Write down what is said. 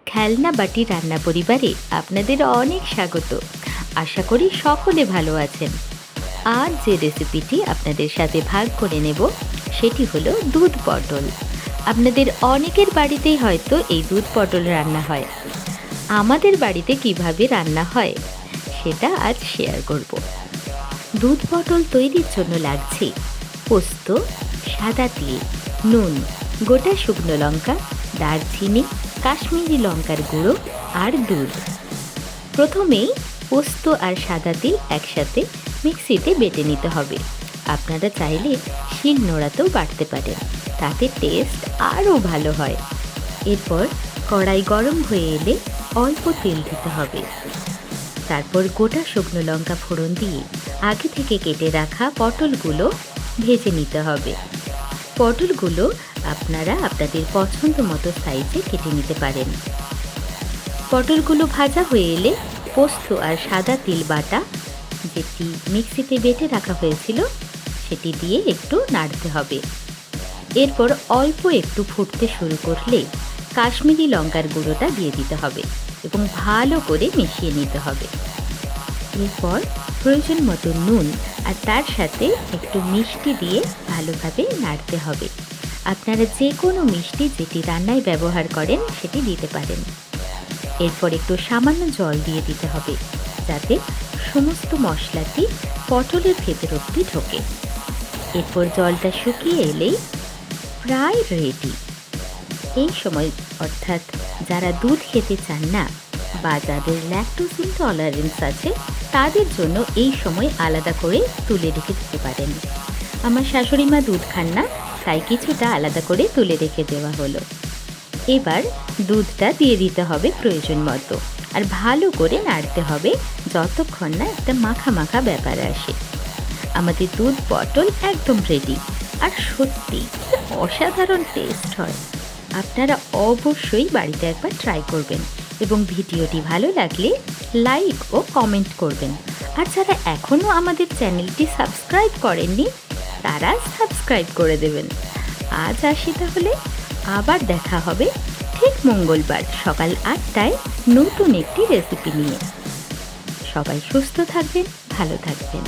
খেলনা বাটি রান্না পরিবারে আপনাদের অনেক স্বাগত। আশা করি সকলে ভালো আছেন। আজ যে রেসিপিটি আপনাদের সাথে ভাগ করে নেব সেটি হলো দুধ পটল। আপনাদের অনেকের বাড়িতেই হয়তো এই দুধ পটল রান্না হয়। আমাদের বাড়িতে কিভাবে রান্না হয় সেটা আজ শেয়ার করব। দুধ পটল তৈরির জন্য লাগছে পোস্ত, সাদা তিল, নুন, গোটা শুকনো লঙ্কা, দারচিনি, কাশ্মীরি লঙ্কার গুঁড়ো আর দুধ। প্রথমেই পোস্ত আর সাদা তিল একসাথে মিক্সিতে বেটে নিতে হবে। আপনারা চাইলে শিল নোড়াতেও বাটতে পারেন, তাতে টেস্ট আরও ভালো হয়। এরপর কড়াই গরম হয়ে এলে অল্প তেল দিতে হবে। তারপর গোটা শুকনো লঙ্কা ফোড়ন দিয়ে আগে থেকে কেটে রাখা পটলগুলো ভেজে নিতে হবে। পটলগুলো আপনারা আপনাদের পছন্দ মতো সাইজে কেটে নিতে পারেন। পটলগুলো ভাজা হয়ে এলে পোস্ত আর সাদা তিল বাটা যেটি মিক্সিতে বেটে রাখা হয়েছিল সেটি দিয়ে একটু নাড়তে হবে। এরপর অল্প একটু ফুটতে শুরু করলে কাশ্মীরি লঙ্কার গুঁড়োটা দিয়ে দিতে হবে এবং ভালো করে মিশিয়ে নিতে হবে। এরপর প্রয়োজন মতো নুন আর তার সাথে একটু মিষ্টি দিয়ে ভালোভাবে নাড়তে হবে। আপনারা যে কোনো মিষ্টি যেটি রান্নায় ব্যবহার করেন সেটি দিতে পারেন। এরপর একটু সামান্য জল দিয়ে দিতে হবে যাতে সমস্ত মশলাটি পটলের ভেতর অবধি ঢোকে। এরপর জলটা শুকিয়ে এলেই প্রায় রেডি। এই সময় অর্থাৎ যারা দুধ খেতে চান না বা যাদের ল্যাকটোজ ইনটলারেন্স আছে তাদের জন্য এই সময় আলাদা করে তুলে রেখে দিতে পারেন। আমার শাশুড়ি মা দুধ খান না, তাই কিছুটা আলাদা করে তুলে রেখে দেওয়া হলো। এবার দুধটা দিয়ে দিতে হবে প্রয়োজন মতো আর ভালো করে নাড়তে হবে যতক্ষণ না একটা মাখা মাখা ব্যাপার আসে। আমাদের দুধ পটল একদম রেডি আর সত্যি অসাধারণ টেস্ট হয়। আপনারা অবশ্যই বাড়িতে একবার ট্রাই করবেন এবং ভিডিওটি ভালো লাগলে লাইক ও কমেন্ট করবেন। আর যারা এখনও আমাদের চ্যানেলটি সাবস্ক্রাইব করেননি তারা সাবস্ক্রাইব করে দেবেন। আজ আসি তাহলে, আবার দেখা হবে ঠিক মঙ্গলবার সকাল 8টায় নতুন একটি রেসিপি নিয়ে। সবাই সুস্থ থাকবেন, ভালো থাকবেন।